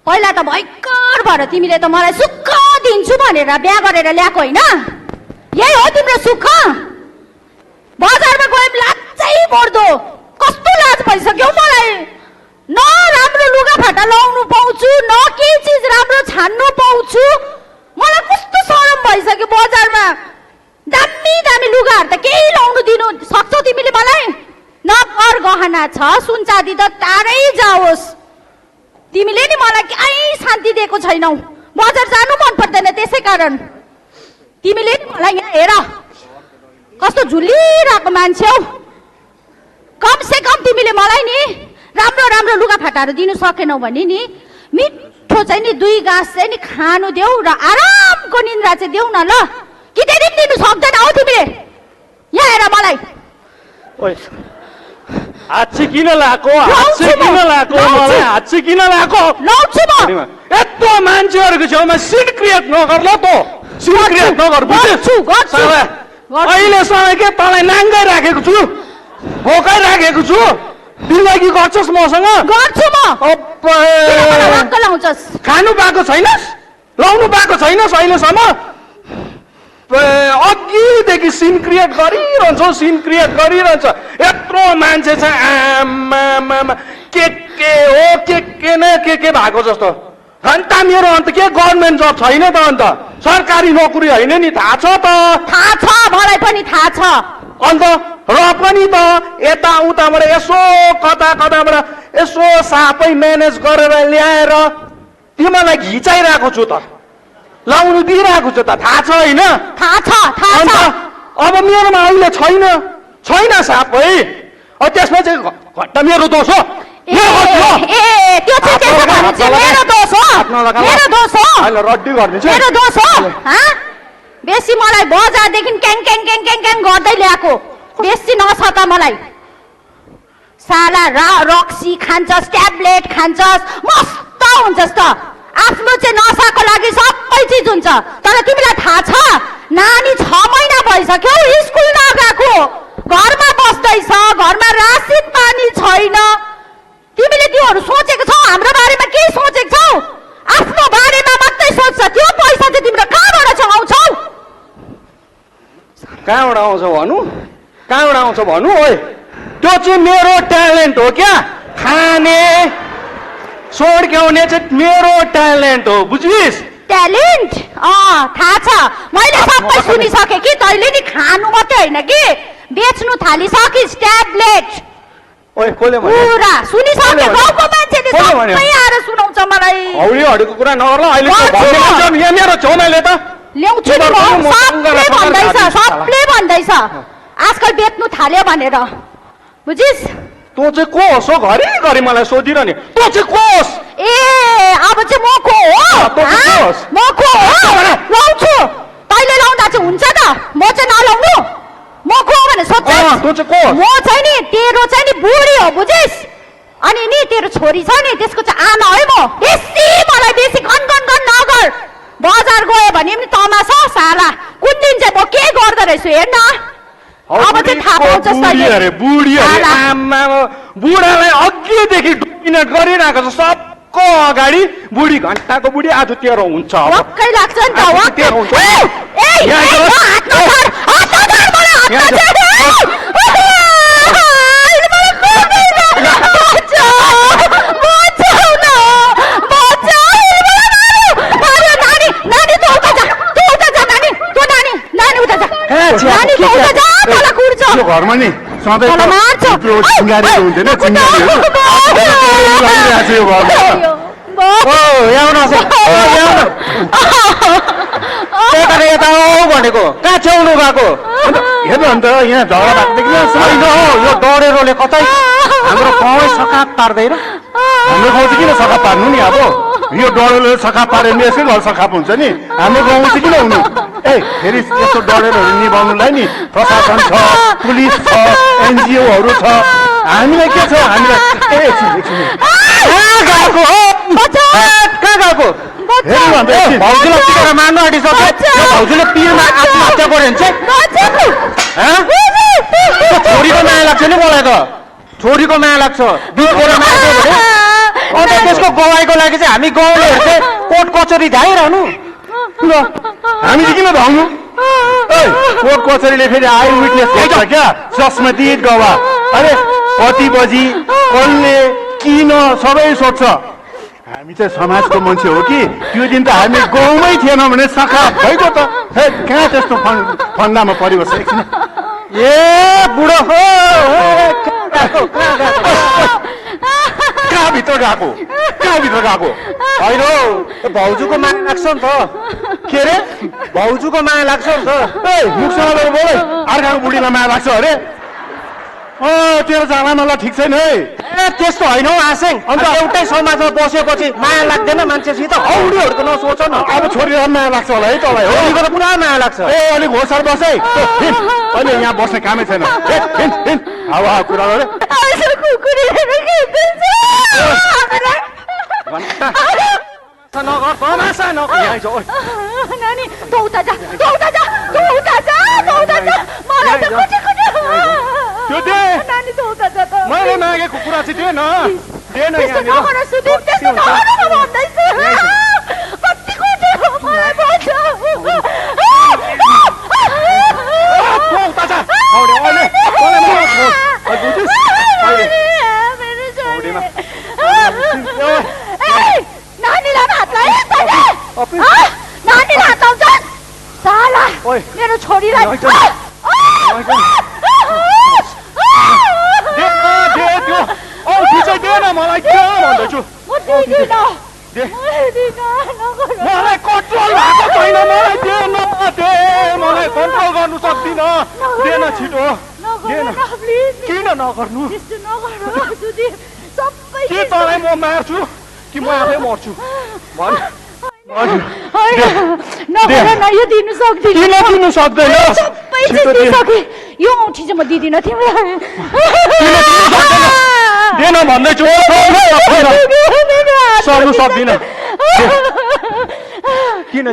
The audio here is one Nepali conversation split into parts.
पहिला त भयङ्कर भएर तिमीले त मलाई सुख दिन्छु भनेर बिहा गरेर ल्याएको होइन यही हो तिम्रो सुख बजारमा गए लाजै पर्दो कस्तो लाज भइसक्यो मलाई न राम्रो लुगाफाटा लाउनु पाउँछु न केही चिज राम्रो छान्नु पाउँछु मलाई कस्तो शरम भइसक्यो बजारमा दामी दामी लुगाहरू त केही लाउनु दिनु सक्छौ तिमीले मलाई न घर गहना छ सुन चाँदी त टाढै जाओस् तिमीले नि मलाई कहीँ शान्ति दिएको छैनौ बजार जानु मन पर्दैन त्यसै कारण तिमीले नि मलाई यहाँ हेर कस्तो झुलिरहेको मान्छे हौ कम से कम तिमीले मलाई नि राम्रो राम्रो लुगाफाटाहरू दिनु सकेनौ भने नि मिठो चाहिँ नि 2 गाँस चाहिँ नि खानु देऊ र आरामको निन्द्रा चाहिँ देऊ न ल कि त्यति दिनु सक्दैन हौ तिमीले यहाँ हेर मलाई हात किन लाको मलाई हात किन लाको लाउँछु म यत्रो मान्छेहरूको छेउमा सिन क्रिएट नगर ल त सिन क्रिएट नगर अहिलेसम्म के तँलाई नाङ्गै राखेको छु भोकै राखेको छु दिल्लगी गर्छस् मसँग गर्छु म खानु पाएको छैनस् लाउनु पाएको छैनस् अहिलेसम्म अघिदेखि सिन क्रिएट गरिरहन्छौ यत्रो मान्छे छ आमा के हो के न के भएको जस्तो अन्त मेरो अन्त के गभर्मेन्ट जब छैन त अन्त सरकारी नोकरी होइन नि थाहा छ मलाई पनि थाहा छ अन्त र पनि त यता उताबाट यसो कताबाट यसो सापै म्यानेज गरेर ल्याएर तिमीलाई घिचाइरहेको छु त लाउनु दिइरहेको छु त थाहा छ होइन अन्त अब मेरोमा अहिले छैन सापै त्यसमा चाहिँ घट्टा मेरो दोष हो रड्डी गरिदिन्छु बेसी मलाई बजारदेखि क्याङ गर्दै ल्याएको बेसी नसता मलाई साला रक्सी खान्छस् ट्याब्लेट खान्छस् मस्त हुन्छस् त आफ्नो चाहिँ नसाको लागि सबै चिज हुन्छ तर तिमीलाई थाहा छ नानी 6 महिना भइसक्यो स्कुल नगएको घरमा बस्दैछ घरमा रासिन पानी छैन तिमीले त्योहरू सोचेको छौ हाम्रो बारेमा के सोचेको छौ आफ्नो बारेमा मात्रै सोच्छ त्यो पैसा चाहिँ तिम्रो कहाँबाट आउँछौ कहाँबाट आउँछ भनु ओए त्यो चाहिँ मेरो ट्यालेन्ट हो क्या खाने सोड्क्याउने चाहिँ मेरो ट्यालेन्ट हो बुझिस् ट्यालेन्ट थाहा छ मैले सबै सुनिसकेँ कि तैँले नि खानु मात्रै होइन कि बेच्नु थालिसकिस् ट्याब्लेट ओए कसले भन्यो पुरा सुनिसके गाउँको मान्छेले सबै आएर सुनाउँछ मलाई हौडीहरुको कुरा नगर ल अहिले यहाँ मेरो छेउमा ले त ल्याउँछु नि सबले भन्दैछ आजकल बेच्नु थाल्यो भनेर बुझिस् तँ चाहिँ को होस् हो घरि मलाई सोधिरहने तँ चाहिँ को होस् ए अब चाहिँ म को हो लाउँछु तैँले लाउँदा चाहिँ हुन्छ त म चाहिँ नलाउनु म को भने सोध्छ म चाहिँ नि तेरो चाहिँ नि बुढी हो बुझिस् अनि नि तेरो छोरी छ नि त्यसको चाहिँ आमा है म मलाई बेसी गन नगर बजार गयो भने पनि तमासा साला कुन दिन चाहिँ म के गर्दो रहेछु हेर्न अब चाहिँ थाहा पाउँछ बुढालाई अघिदेखि डोमिनेट गरिरहेको छ सबको अगाडि बुढी घन्टाको बुढी आज तेरो हुन्छ वाक्कै लाग्छ नि घरमा नि सधैँ चिङ्गारी हुन्थेन यता भनेको कहाँ छेउनु भएको हेर्नु अन्त यहाँ झगडा भएको यो डढेरोले कतै हाम्रो गाउँ सकाप पार्दैन हाम्रो गाउँ चाहिँ किन सकाप पार्नु नि अब यो डढेरोले सकाप पार्यो भने यसै घर सकाप हुन्छ नि हाम्रो गाउँमा चाहिँ किन हुनु फेरि यस्तो डढेरोहरू निभाउनुलाई नि प्रशासन छ पुलिस छ एनजिओहरू छ हामीलाई के छ हामीलाई भाउजूलाई टिकेर मार्नु आँटिसक्यो भाउजूले पिरमा आत्महत्या गर्यो भने चाहिँ छोरीको माया लाग्छ नि मलाई त छोरीको माया लाग्छ दुधको माया अन्त त्यसको गवाईको लागि चाहिँ हामी गाउँलेहरू चाहिँ कोर्ट कचहरी धाइरहनु ल हामी चाहिँ किन धाउनु कोर्ट कचहरीले फेरि आई विटनेस गर्छ क्या संस्मृतित गवाह अरे कति बजी कसले किन सबै सोध्छ हामी चाहिँ समाजको मान्छे हो कि त्यो दिन त हामी गाउँमै थिएनौँ भने सखा भइगयो त कहाँ त्यस्तो फन्दामा परिबस्छ एकछिन ए बुढो हो कहाँ भित्र गएको होइन हौ भाउजूको माया लाग्छ नि त के अरे भाउजूको माया लाग्छ नि त मुखसँग बोल अर्काको बुढीलाई माया लाग्छ अरे तेरो जामानालाई ठिक छैन है ए त्यस्तो होइन हौ आसेङ अन्त एउटै समाजमा बसेपछि माया लाग्दैन मान्छेसित औडीहरूको नसोच न अब छोरीलाई माया लाग्छ होला है तँलाई हो छोरीको त पुरा माया लाग्छ ए अलिक होसार बस है अहिले यहाँ बस्ने कामै छैन हावा कुरा गरे नगर तमासा नगर यहाँ जाऊ नानी तँ उता जा मलाई त कुटे त्यो दे नानी तँ उता जा त मैले मागेको कुरा चाहिँ दे न त्यस्तो नगर सुदीप त्यस्तो नगर म भन्दैछु कति कुटे हो मलाई भन्छ उता जा नानीलाई हात लाग्यो नानीलाई हात लाउँछ साला मेरो छोरीलाई मलाई के भन्दैछु मलाई कन्ट्रोल भएको छैन मलाई कन्ट्रोल गर्नु सक्दिन देन छिटो किन नगर्नु के तँलाई म मार्छु कि म आफै मर्छु यो दिनु सक्दिन किन दिनु सक्दैन यो औँठी चाहिँ म दिदिनँ तिमीलाई देन भन्दैछु सक्नु सक्दिन किन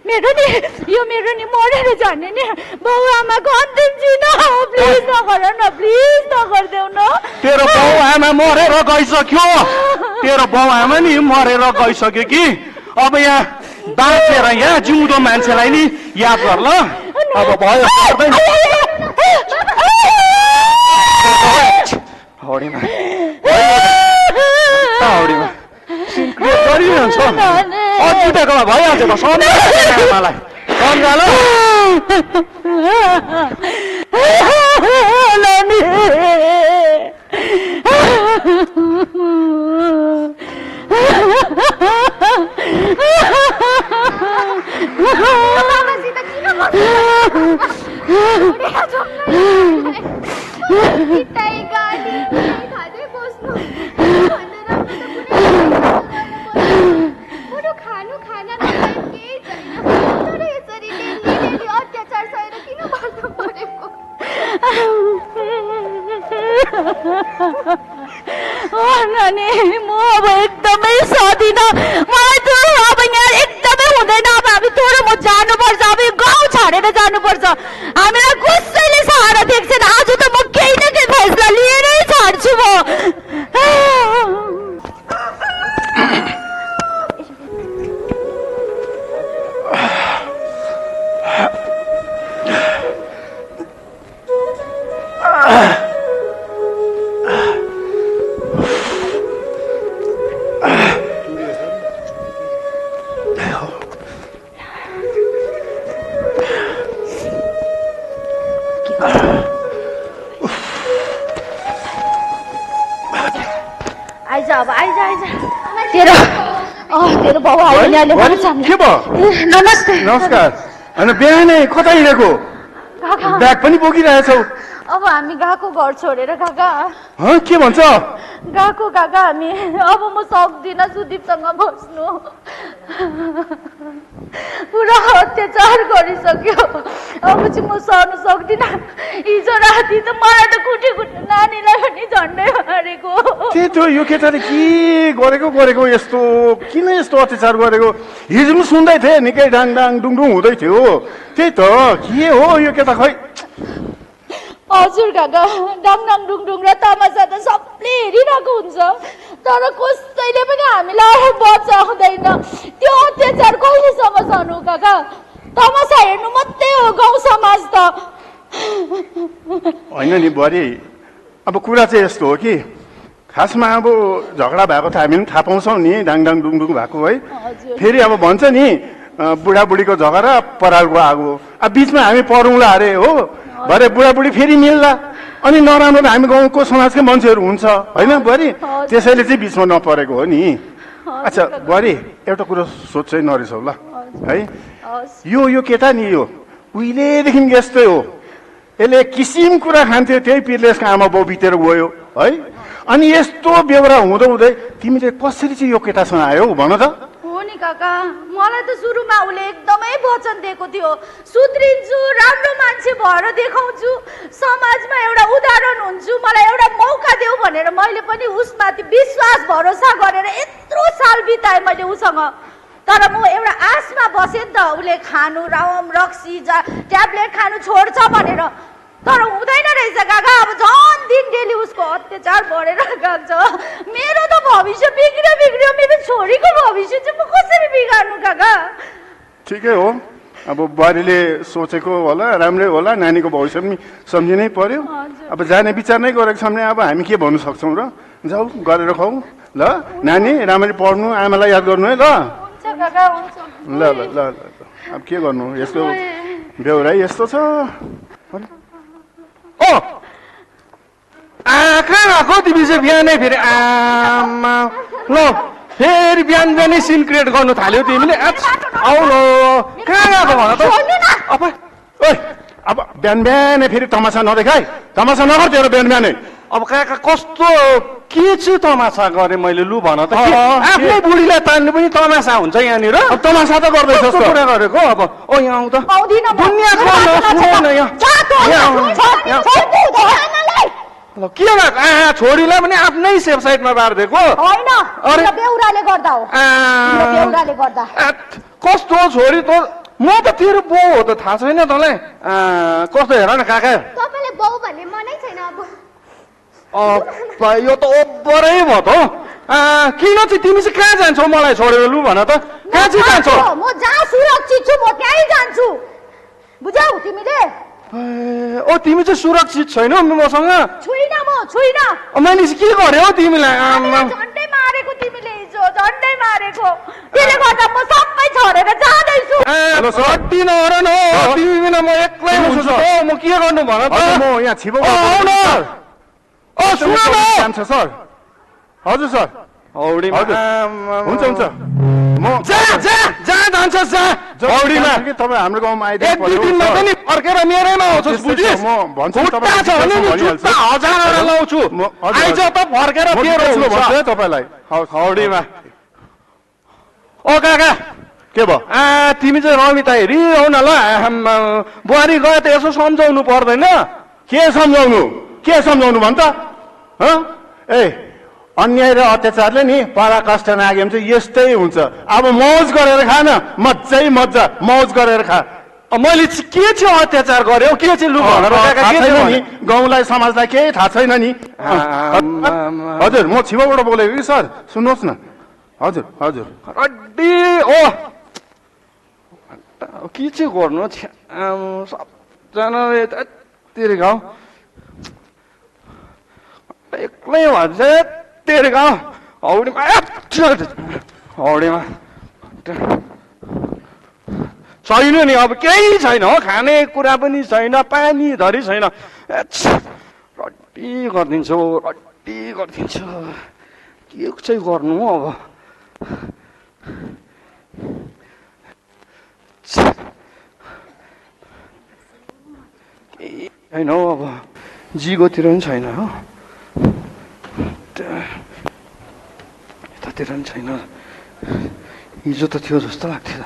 मेरो नि मरेर जाने नि बाउ आमाको अन्तिम दिन प्लिज नगर न प्लिज नगरिदेऊ न तेरो बाउ आमा मरेर गइसक्यो नि मरेर गइसक्यो कि अब यहाँ बाँचेर यहाँ जिउँदो मान्छेलाई नि याद गर ल अब भयो गरिरहन्छ अछुटेको भइहाल्छ त सम्झालाई सम्झाल नानी म अब एकदमै सक्दिन मलाई त अब यहाँ एकदमै हुँदैन अब हामी तँरो म जानुपर्छ अब यो गाउँ छाडेर जानुपर्छ हामीलाई कसैले सहारा दिएको छैन आज त म केही न केही फैसला लिएरै छाड्छु म तेरो बाउ आयो नि अहिले के भयो नमस्ते नमस्कार होइन बिहानै कता हिँडेको ब्याग पनि बोकिरहेछौ अब हामी गएको घर छोडेर काका के भन्छ गएको काका हामी अब म सक्दिनँ सुदीपसँग बस्नु पुरा अत्याचार गरिसक्यो अब चाहिँ म सहनु सक्दिनँ हिजो राति त मलाई त कुटे नानीलाई पनि झन्डै मारेको त्यही त यो केटाले के गरेको यस्तो किन यस्तो अत्याचार गरेको हिजो पनि सुन्दै थिएँ निकै डाङ डाङ डुङडुङ हुँदै थियो त्यही त के हो यो केटा खै हजुर काका डाङडाङ डुङडुङ र तमासा त सबले हेरिरहेको हुन्छ तर कसैले पनि हामीलाई बचाउँदैन त्यो अत्याचार कहिलेसम्म सहनु काका तमासा हेर्नु मात्रै हो गाउँ समाज त होइन नि बुहारी अब कुरा चाहिँ यस्तो हो कि खासमा अब झगडा भएको त हामी पनि थाहा पाउँछौँ नि डाङडाङ डुङडुङ भएको है फेरि अब भन्छ नि बुढाबुढीको झगडा परालको आगो अब बिचमा हामी परौँला अरे हो भरे बुढाबुढी फेरि मिल्ला अनि नराम्रो त हामी गाउँको समाजकै मान्छेहरू हुन्छ होइन बुहारी त्यसैले चाहिँ बिचमा नपरेको हो नि अच्छा बुहारी एउटा कुरो सोध्छै नरिसौ ल है यो केटा नि यो उहिलेदेखि यस्तै हो यसले किसिम कुरा खान्थ्यो त्यही पिरले यसको आमा बाउ बितेर गयो है अनि यस्तो बेहोरा हुँदै तिमीले कसरी चाहिँ यो केटासँग आयौ भन त हो नि काका मलाई त सुरुमा उसले एकदमै वचन दिएको थियो सुध्रिन्छु राम्रो मान्छे भएर देखाउँछु समाजमा एउटा उदाहरण हुन्छु मलाई एउटा मौका देऊ भनेर मैले पनि उसमाथि विश्वास भरोसा गरेर यत्रो साल बिताएँ मैले उसँग तर म एउटा आशमा बसेँ नि त उसले खानु रक्सी ट्याब्लेट खानु छोड्छ भनेर तर हुँदैन रहेछ काका अब झन् दिन डेली उसको अत्याचार बढेर गएको छ मेरो त भविष्य बिग्रियो मेरो छोरीको भविष्य चाहिँ म कसरी बिगार्नु काका ठिकै हो अब बुहारीले सोचेको होला राम्रै होला नानीको भविष्य पनि सम्झिनै पर्यो अब जाने विचार नै गरेको छौँ भने अब हामी के भन्नु सक्छौँ र जाऊ गरेर खाऊ ल नानी राम्ररी पढ्नु आमालाई याद गर्नु है ल ल ल ल अब के गर्नु यस्तो बेहोरा यस्तो छ ओ कहाँ गएको तिमी चाहिँ बिहानै फेरि आमा ल फेरि बिहानै सिन क्रिएट गर्नु थाल्यो तिमीले आउ ल कहाँ गएको भन त अब बिहानै फेरि तमासा नदेखाइ तमासा नगर तेरो बिहानै अब काका कस्तो के चाहिँ तमासा गरेँ मैले लु भन त आफ्नै बुढीलाई तान्नु पनि तमासा हुन्छ यहाँनिर तमासा त गर्दैछ कुरा गरेको अब ओ यहाँ आउ त ल के भएको छोरीलाई पनि आफ्नै वेबसाइटमा बारिदिएको कस्तो छोरी त म त तेरो बाउ हो त थाहा छैन तँलाई कस्तो हेर न काका यो त ओभरै भयो त किन चाहिँ तिमी चाहिँ कहाँ जान्छौ मलाई छोडेर लु भन त कहाँ चाहिँ जान्छौ म जहाँ सुरक्षित छु म त्यहीँ जान्छु बुझ्यौ तिमीले ओ तिमी चाहिँ सुरक्षित छैनौ मसँग छुइनँ म छुइनँ मैले चाहिँ के गरे हो तिमीलाई झन्डै मारेको तिमीले हिजो झन्डै मारेको त्यसले गर्दा म सबै छोडेर जाँदैछु सट्टी नगर न तिमी बिना म एक्लै हुन्छु म के गर्नु भन त म यहाँ छिपो जान्छ सर हजुर सर हुन्छ हुन्छ म जहाँ जान्छस् औडीमा तपाईँ हाम्रो गाउँमा आइदिनु एक दुई दिनमा पनि फर्केर मेरैमा आउँछस् बुझिस् म भन्छु हजार लाउँछु आइज त फर्केर भन्छु तपाईँलाई औडीमा ओ काका के भयो तिमी चाहिँ रमिता हेरी आउ न ल बुहारी गयो त यसो सम्झाउनु पर्दैन के सम्झाउनु भन् त ए अन्याय र अत्याचारले नि पराकाष्ठ नाग्यो भने चाहिँ यस्तै हुन्छ अब मौज गरेर खा न मजा मौज गरेर खा मैले के चाहिँ अत्याचार गर्यो के चाहिँ लु नि गाउँलाई समाजलाई केही थाहा छैन नि हजुर म छिवाबाट बोलेको कि सर सुन्नुहोस् न हजुर अड्डी ओ के चाहिँ गर्नु सबजनाले तेरो गाउँ एक्लै भन्छ तेरो गाउँ हौडीमा छैन नि अब केही छैन हो खाने कुरा पनि छैन पानी धरी छैन रड्डी गरिदिन्छु के चाहिँ गर्नु हो अब केही छैन हौ अब जिगोतिर पनि छैन हो यतातिर पनि छैन हिजो त थियो जस्तो लाग्थ्यो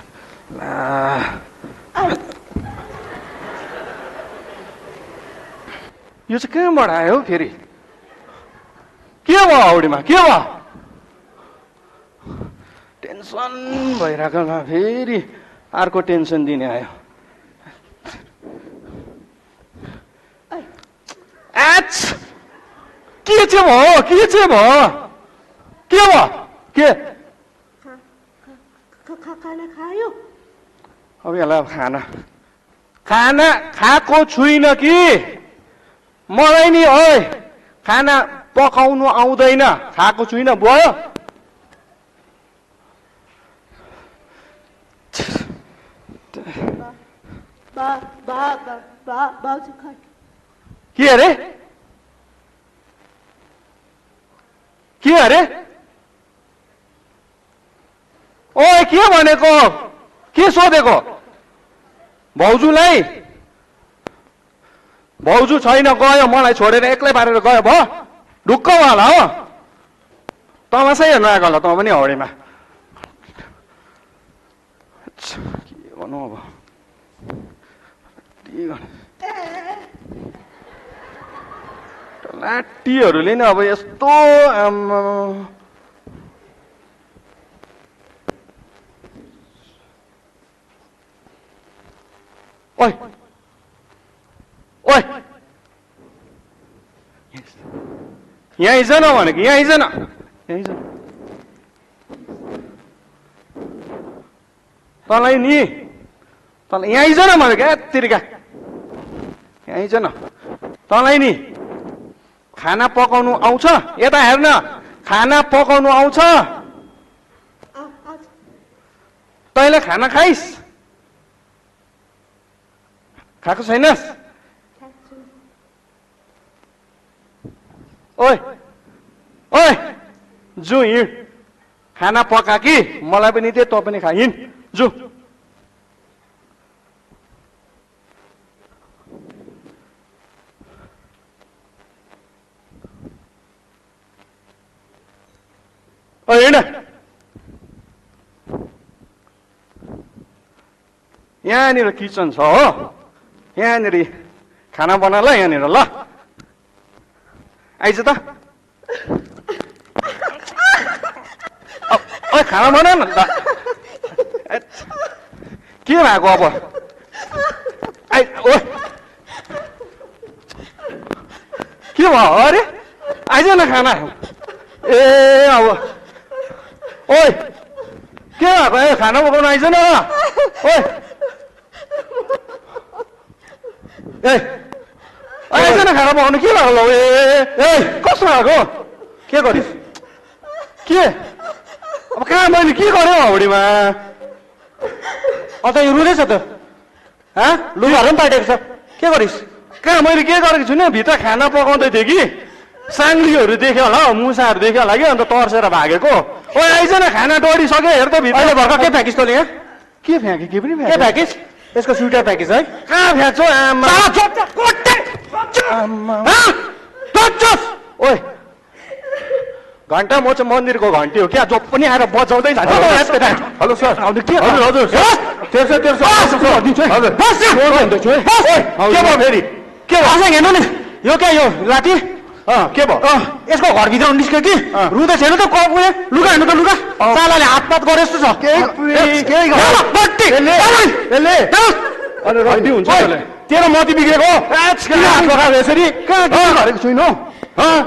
यो चाहिँ कहाँबाट आयो फेरि के भयो औडीमा के भयो टेन्सन भइरहेकोमा फेरि अर्को टेन्सन दिने आयो के चाहिँ भयो के भयो के खाना खायो अब यसलाई खाना खाना खाएको छुइनँ कि मलाई नि ओए खाना पकाउनु आउँदैन खाएको छुइनँ भयो बाउजू खायो के अरे के अरे ओए के भनेको के सोधेको भाउजूलाई भाउजू छैन गयो मलाई छोडेर एक्लै पारेर गयो भयो ढुक्क होला हो तमासै हेर्नु आएको होला त पनि हौडीमा के गर्नु अब लाटीहरूले नि अब यस्तो ओइ ओइ यहाँ आइज न भनेको यहाँ आइज न तँलाई नि तँलाई यहाँ आइज न भनेको यत्तिरिका यहाँ आइज न तँलाई नि खाना पकाउनु आउँछ यता हेर्न खाना पकाउनु आउँछ तैँले खाना खाइस् खाएको छैनस् ओइ ओइ जु हिँड खाना पका कि मलाई पनि दे तँ पनि खा हिँड जु ओ हिँड यहाँनिर किचन छ हो यहाँनिर खाना बना ल यहाँनिर ल आइज त ओइ खाना बना न त के भएको अब आइ ओ के भयो अरे आइज न खाना ए अब ओइ के भएको ए खाना पकाउनु आइज न ओइ ए आइज न खाना पकाउनु के भएको ल ए कस्तो भएको के गरिस् के अब कहाँ मैले के गरेँ हौडीमा अन्त यो रुँदैछ त लुगाहरू पनि पाइदिएको छ के गरिस् कहाँ मैले के गरेको छुइनँ भित्र खाना पकाउँदै थिएँ कि साङ्लीहरू देख्यो होला मुसाहरू देख्यो होला कि अन्त तर्सेर भागेको ओ आइज न खाना डढिसक्यो हेर त भित्र अहिले भर्खर के फ्याँकिस् तँले यहाँ के फ्याँके के पनि के फ्याँकिस् यसको स्वेटर फ्याँकिस् है कहाँ फ्याँक्छौ आमा ओए घन्टा म चाहिँ मन्दिरको घन्टी हो क्या जो पनि आएर बजाउँदै जान्छ हेलो सर के हजुर हजुर तेर्सो तेर्सो हजुर के भयो फेरि के भयो हेर्नु नि यो क्या यो लाठी के भयो यसको घरभित्र निस्क्यो कि रुँदै छैन त लुगा हेर्नु त लुगा चालाले हातपात गरे जस्तो छ रड्डी हुन्छ तेरो मती बिग्रेको यसरी कहाँ गरेको छुइनँ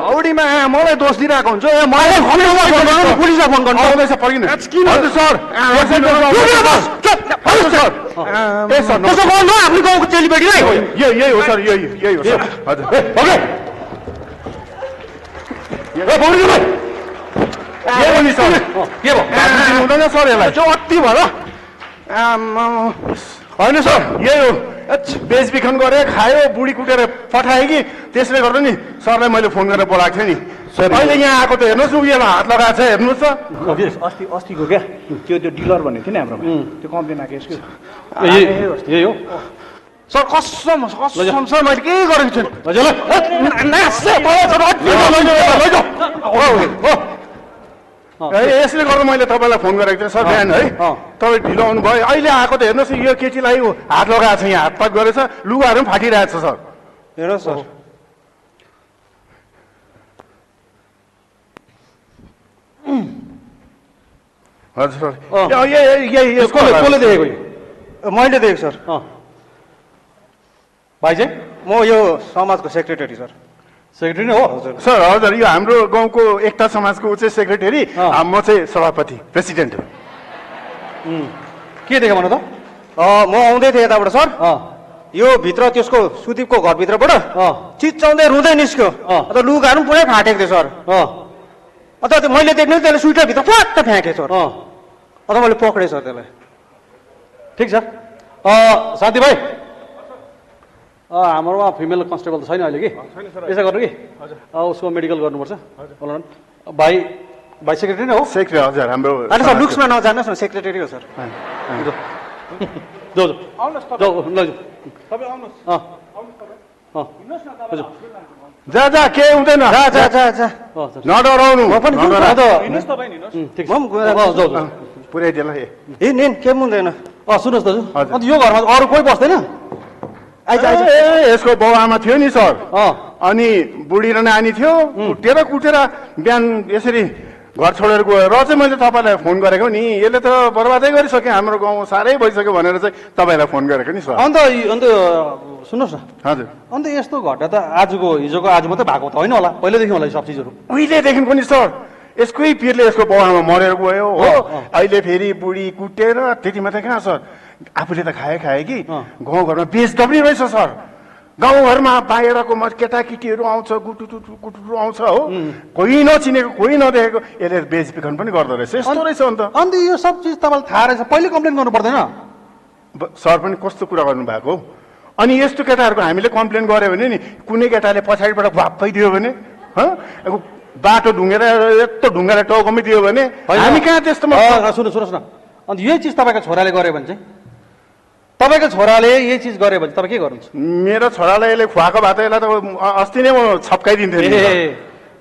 औडीमा मलाई दोष दिइरहेको हुन्छ ए मलाई पुलिसलाई फोन गर्नु आउँदैछ पर्खिनु किन सर त्यसो गर्नु आफ्नो गाउँको चेलीबेटीलाई यही हो सर यही हो सर हजुर के भयो हुँदैन सर यसलाई अति भयो होइन सर यही हो बेचबिखन गरे खायो बुढी कुटेर पठाएँ कि त्यसले गर्दा नि सरलाई मैले फोन गरेर बोलाएको थिएँ नि अहिले यहाँ आएको त हेर्नुहोस् उयोलाई हात लगाएको छ हेर्नुहोस् त अस्तिको क्या त्यो डिलर भनेको थियो नि हाम्रोमा त्यो कम्प्लेन आएको यसको यही हो सर कसम सर मैले के गरेको छु यसले गर्दा मैले तपाईँलाई फोन गरेको थिएँ सर बिहान है तपाईँ ढिलो आउनुभयो अहिले आएको त हेर्नुहोस् यो केटीलाई हात लगाएको छ यहाँ हातपात गरेछ लुगाहरू पनि फाटिरहेको छ सर हेर्नुहोस् सर हजुर सर कसले देखेको मैले देखेको सर भाइ चाहिँ म यो समाजको सेक्रेटरी सर सेक्रेटरी नै हो हजुर सर हजुर यो हाम्रो गाउँको एकता समाजको ऊ चाहिँ सेक्रेटरी म चाहिँ सभापति प्रेसिडेन्ट हो के देख्यो भन त म आउँदै थिएँ यताबाट सर यो भित्र त्यसको सुदीपको घरभित्रबाट चिच्चाउँदै रुँदै निस्क्यो अन्त लुगाहरू पनि पुरै फाटेको थियो सर अन्त मैले देख्नु त्यसले स्वेटरभित्र फ्वाक्क फ्याँकेँ सर अन्त मैले पक्रेँ सर त्यसलाई ठिक छ शान्ति भाइ हाम्रोमा फिमेल कन्स्टेबल त छैन अहिले कि यसो गर्नु कि उसको मेडिकल गर्नुपर्छ भाइ भाइ सेक्रेटरी नै हो सेक्रेटरी हजुर हाम्रो होइन सर लुक्समा नजानुहोस् न सेक्रेटरी हो सर जाऊ जा जा के हुँदैन नडराउनु पुर्याइदिएला हिँड के हुँदैन सुन्नुहोस् दाजु अन्त यो घरमा अरू कोही बस्दैन यसको बाउ आमा थियो नि सर अनि बुढी र नानी थियो कुटेर बिहान यसरी घर छोडेर गयो र चाहिँ मैले तपाईँलाई फोन गरेको नि यसले त बर्बादै गरिसक्यो हाम्रो गाउँ साह्रै भइसक्यो भनेर चाहिँ तपाईँलाई फोन गरेको नि सर अन्त सुन्नुहोस् न हजुर अन्त यस्तो घटना त हिजोको आज मात्रै भएको त होइन होला पहिल्यैदेखि होला सब चिजहरू उहिलेदेखिको नि सर यसकै पिरले यसको बाउ आमा मरेर गयो हो अहिले फेरि बुढी कुटेर त्यति मात्रै कहाँ सर आफूले त खाए कि गाउँघरमा बेच्दा पनि रहेछ सर गाउँघरमा बाहिरको केटाकेटीहरू आउँछ गुटुटु आउँछ हो कोही नचिनेको कोही नदेखेको यसले बेचबिखन पनि गर्दो रहेछ यस्तो रहेछ अन्त यो सब चिज तपाईँलाई थाहा रहेछ पहिले कम्प्लेन गर्नु पर्दैन सर पनि कस्तो कुरा गर्नुभएको अनि यस्तो केटाहरूको हामीले कम्प्लेन गऱ्यो भने नि कुनै केटाले पछाडिबाट भाप्पै दियो भने बाटो ढुङ्गेर यस्तो ढुङ्गाले टाउकोमै दियो भने हामी कहाँ त्यस्तोमा सुन्नुहोस् न अन्त यही चिज तपाईँको छोराले गर्यो भने चाहिँ तपाईँको छोराले यही चिज गर्यो भने तपाईँ के गर्नुहुन्छ मेरो छोरालाई यसले खुवाएको भात यसलाई त अस्ति नै म छप्काइदिन्थेँ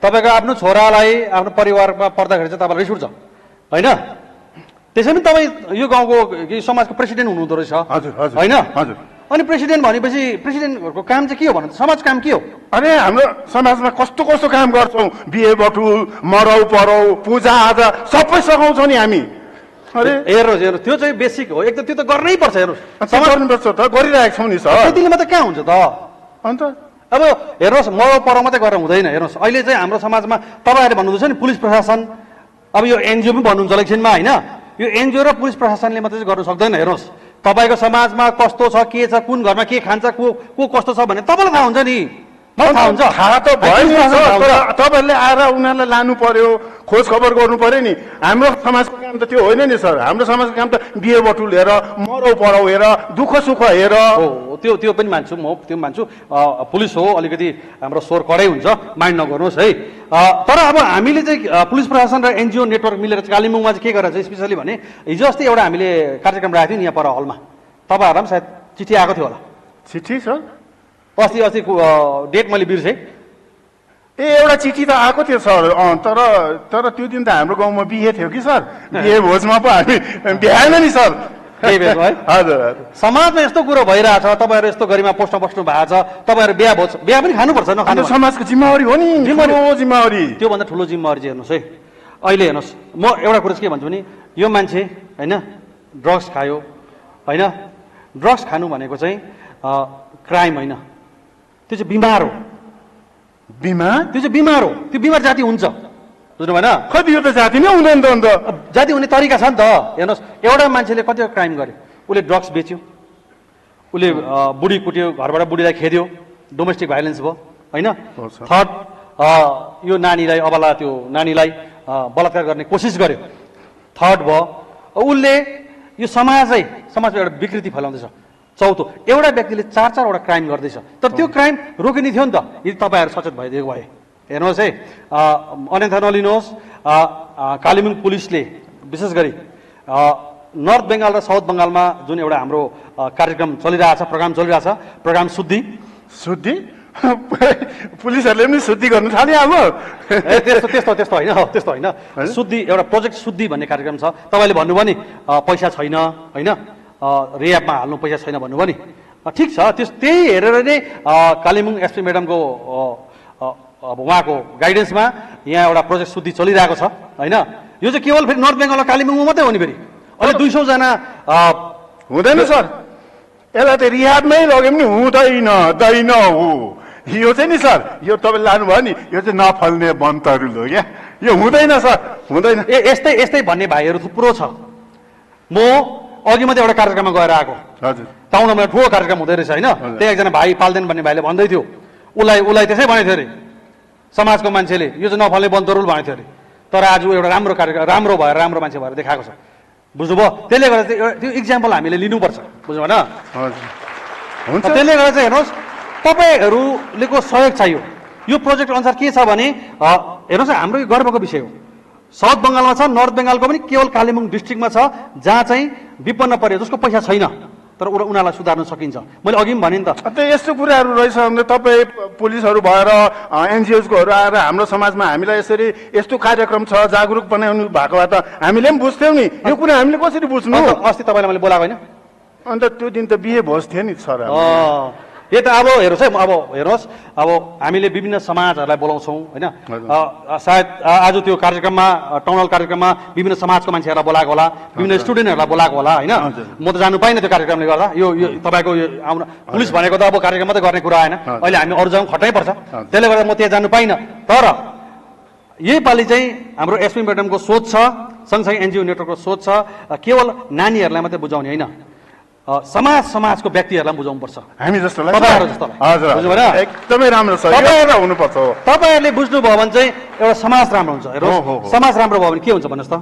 तपाईँको आफ्नो छोरालाई आफ्नो परिवारमा पर्दाखेरि चाहिँ तपाईँलाई रिस उठ्छ होइन त्यसै पनि तपाईँ यो गाउँको समाजको प्रेसिडेन्ट हुनुहुँदो रहेछ होइन अनि प्रेसिडेन्ट भनेपछि प्रेसिडेन्टहरूको काम चाहिँ के हो भन्नु समाज काम के हो अरे हाम्रो समाजमा कस्तो काम गर्छौँ बिहे बटुल मरौ परौ पूजा आजा सबै सघाउँछौँ नि हामी अरे हेर्नुहोस् त्यो चाहिँ बेसिक हो एक त त्यो त गर्नै पर्छ हेर्नुहोस् गर्नुपर्छ त गरिरहेको छौँ नि सर त्यतिले मात्रै कहाँ हुन्छ त अन्त अब हेर्नुहोस् मरौ परौ मात्रै गरेर हुँदैन हेर्नुहोस् अहिले चाहिँ हाम्रो समाजमा तपाईँहरूले भन्नुहुँदैछ नि पुलिस प्रशासन अब यो एनजिओ पनि भन्नुहुन्छ इलेक्सनमा होइन यो एनजिओ र पुलिस प्रशासनले मात्रै चाहिँ गर्नु सक्दैन हेर्नुहोस् तपाईँको समाजमा कस्तो छ के छ कुन घरमा के खान्छ को कस्तो छ भने तपाईँलाई थाहा हुन्छ नि थाहा त भयो नि तपाईँहरूले आएर उनीहरूलाई लानु पर्यो खोज खबर गर्नु पर्यो नि हाम्रो समाजको काम त त्यो होइन नि सर हाम्रो समाजको काम त बिहे बटुल हेर मरौ परौ हेर दुःख सुख हेर त्यो पनि मान्छु म त्यो मान्छु पुलिस हो अलिकति हाम्रो स्वर कडै हुन्छ माइन्ड नगर्नुहोस् है तर अब हामीले चाहिँ पुलिस प्रशासन र एनजिओ नेटवर्क मिलेर चाहिँ कालिम्पोङमा चाहिँ के गरेर चाहिँ स्पेसली भने हिजो अस्ति एउटा हामीले कार्यक्रम राखेको थियौँ नि यहाँ पर हलमा तपाईँहरूलाई पनि सायद चिठी आएको थियो होला चिठी सर अस्ति डेट मैले बिर्सेँ एउटा चिठी त आएको थियो सर तर त्यो दिन त हाम्रो गाउँमा बिहे थियो कि सर बिहे भोजमा पो हामी भ्याएन नि सर हजुर समाजमा यस्तो कुरो भइरहेछ तपाईँहरू यस्तो गरिमा पोस्टमा बस्नु भएको छ तपाईँहरू बिहा पनि खानुपर्छ नखानु समाजको जिम्मेवारी हो नि जिम्मेवारी त्योभन्दा ठुलो जिम्मेवारी चाहिँ हेर्नुहोस् है अहिले हेर्नुहोस् म एउटा कुरो चाहिँ के भन्छु भने यो मान्छे होइन ड्रग्स खायो होइन ड्रग्स खानु भनेको चाहिँ क्राइम होइन त्यो चाहिँ बिमार हो त्यो चाहिँ बिमार हो त्यो बिमार जाति हुन्छ बुझ्नु भएन कति यो त जाति नै हुँदैन त अन्त जाति हुने तरिका छ नि त हेर्नुहोस् एउटा मान्छेले कतिवटा क्राइम गर्यो उसले ड्रग्स बेच्यो उसले बुढी कुट्यो घरबाट बुढीलाई खेद्यो डोमेस्टिक भाइलेन्स भयो होइन थर्ड यो नानीलाई अबला त्यो नानीलाई बलात्कार गर्ने कोसिस गर्यो थर्ड भयो उसले यो समाजमा एउटा विकृति फैलाउँदैछ चौथो एउटा व्यक्तिले चारवटा क्राइम गर्दैछ तर त्यो क्राइम रोकिने थियो नि त यदि तपाईँहरू सचेत भइदिएको भए हेर्नुहोस् है अन्यथा नलिनुहोस् कालिम्पोङ पुलिसले विशेष गरी नर्थ बेङ्गाल र साउथ बङ्गालमा जुन एउटा हाम्रो कार्यक्रम चलिरहेछ प्रोग्राम शुद्धि पुलिसहरूले पनि शुद्धि गर्नु थाल्यो अब त्यस्तो होइन शुद्धि एउटा प्रोजेक्ट शुद्धि भन्ने कार्यक्रम छ तपाईँले भन्नुभयो नि पैसा छैन होइन रियाबमा हाल्नु पैसा छैन भन्नुभयो नि ठिक छ त्यही हेरेर नै कालिम्पोङ एसपी म्याडमको अब उहाँको गाइडेन्समा यहाँ एउटा प्रोजेक्ट शुद्धि चलिरहेको छ होइन यो चाहिँ केवल फेरि नर्थ बेङ्गल र कालिम्पोङमा मात्रै हो नि फेरि अहिले 200 जना हुँदैन सर यसलाई त रिहाबमै लग्यो पनि हुँदैन यो चाहिँ नि सर यो तपाईँले लानुभयो नि यो चाहिँ नफल्ने बन्तहरू हो क्या यो हुँदैन सर हुँदैन यस्तै यस्तै भन्ने भाइहरू थुप्रो छ म अघि मात्रै एउटा कार्यक्रममा गएर आएको हजुर टाउनमा एउटा ठुलो कार्यक्रम हुँदै रहेछ होइन त्यही एकजना भाइ पाल्देन भन्ने भाइले भन्दै थियो उसलाई त्यसै भनेको थियो अरे समाजको मान्छेले यो चाहिँ नफल्ने बन्तरुल भनेको थियो अरे तर आज एउटा राम्रो कार्यक्रम राम्रो भएर राम्रो मान्छे भएर देखाएको छ बुझ्नुभयो त्यसले गर्दा चाहिँ त्यो इक्जाम्पल हामीले लिनुपर्छ बुझ्नु भएन हजुर हुन्छ त्यसले गर्दा चाहिँ हेर्नुहोस् तपाईँहरूले को सहयोग चाहियो यो प्रोजेक्ट अनुसार के छ भने हेर्नुहोस् हाम्रो यो गर्वको विषय हो साउथ बङ्गालमा छ नर्थ बेङ्गालको पनि केवल कालिम्पोङ डिस्ट्रिक्टमा छ जहाँ चाहिँ विपन्न पर्यो जसको पैसा छैन तर उनीहरूलाई सुधार्न सकिन्छ मैले अघि पनि भने नि त यस्तो कुराहरू रहेछ भने तपाईँ पुलिसहरू भएर एनजिओजकोहरू आएर हाम्रो समाजमा हामीलाई यसरी यस्तो कार्यक्रम छ जागरुक बनाउनु भएको भए त हामीले पनि बुझ्थ्यौँ नि यो कुरा हामीले कसरी बुझ्नु अस्ति तपाईँलाई मैले बोलाएको होइन अन्त त्यो दिन त बिहे भोज थियो नि सर यो त अब हेर्नुहोस् है अब हेर्नुहोस् अब हामीले विभिन्न समाजहरूलाई बोलाउँछौँ होइन सायद आज त्यो कार्यक्रममा टाउन हल कार्यक्रममा विभिन्न समाजको मान्छेहरूलाई बोलाएको होला विभिन्न स्टुडेन्टहरूलाई बोलाएको होला होइन म त जानु पाइनँ त्यो कार्यक्रमले गर्दा यो तपाईँको यो आउनु पुलिस भनेको त अब कार्यक्रम मात्रै गर्ने कुरा आएन अहिले हामी अरू जग्गा खट्नै पर्छ त्यसले गर्दा म त्यहाँ जानु पाइनँ तर यही पालि चाहिँ हाम्रो एसपी म्याडमको सोच छ सँगसँगै एनजिओ नेटवर्कको सोच छ केवल नानीहरूलाई मात्रै बुझाउने होइन समाजको व्यक्तिहरूलाई बुझाउनुपर्छ हामी जस्तोलाई तपाईँहरू जस्तोलाई एकदमै राम्रो छ हुनुपर्छ तपाईँहरूले बुझ्नुभयो भने चाहिँ एउटा समाज राम्रो हुन्छ हेर्नुहोस् समाज राम्रो भयो भने के हुन्छ भन्नुहोस् त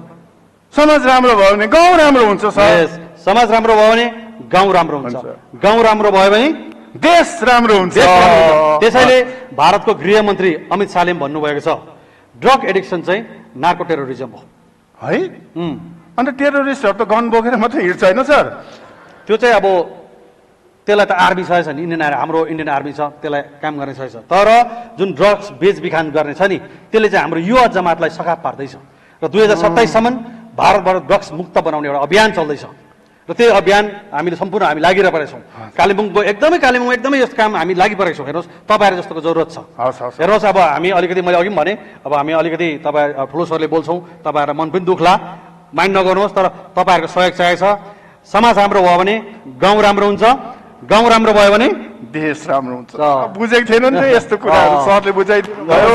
समाज राम्रो भयो भने गाउँ राम्रो हुन्छ सर समाज राम्रो भयो भने गाउँ राम्रो हुन्छ गाउँ राम्रो भयो भने देश राम्रो हुन्छ त्यसैले भारतको गृहमन्त्री अमित शाहले भन्नुभएको छ ड्रग एडिक्सन चाहिँ नार्को टेरोरिजम हो है अन्त टेरोरिस्टहरू त गन बोकेर मात्रै हिँड्छ होइन सर त्यो चाहिँ अब त्यसलाई त आर्मी छ नि हाम्रो इन्डियन आर्मी छ त्यसलाई काम गर्ने छ तर जुन ड्रग्स बेचबिखान गर्ने छ नि त्यसले चाहिँ हाम्रो युवा जमातलाई सखाप पार्दैछ र 2027सम्म भारतबाट ड्रग्स मुक्त बनाउने एउटा अभियान चल्दैछ र त्यो अभियान हामी लागिरहेका छौँ कालिम्पोङमा एकदमै यस्तो काम हामी लागिपरेका छौँ हेर्नुहोस् तपाईँहरू जस्तोको जरुरत छ हेर्नुहोस् अब हामी अलिकति मैले अघि पनि भने अब हामी अलिकति तपाईँ ठुलो स्वरले बोल्छौँ तपाईँहरूलाई मन पनि दुख्ला माइन्ड नगर्नुहोस् तर तपाईँहरूको सहयोग चाहिएको छ समाज राम्रो भयो भने गाउँ राम्रो हुन्छ गाउँ राम्रो भयो भने देश राम्रो हुन्छ बुझेको थिएन नि त यस्तो कुराहरू सरले बुझाइदिनु भयो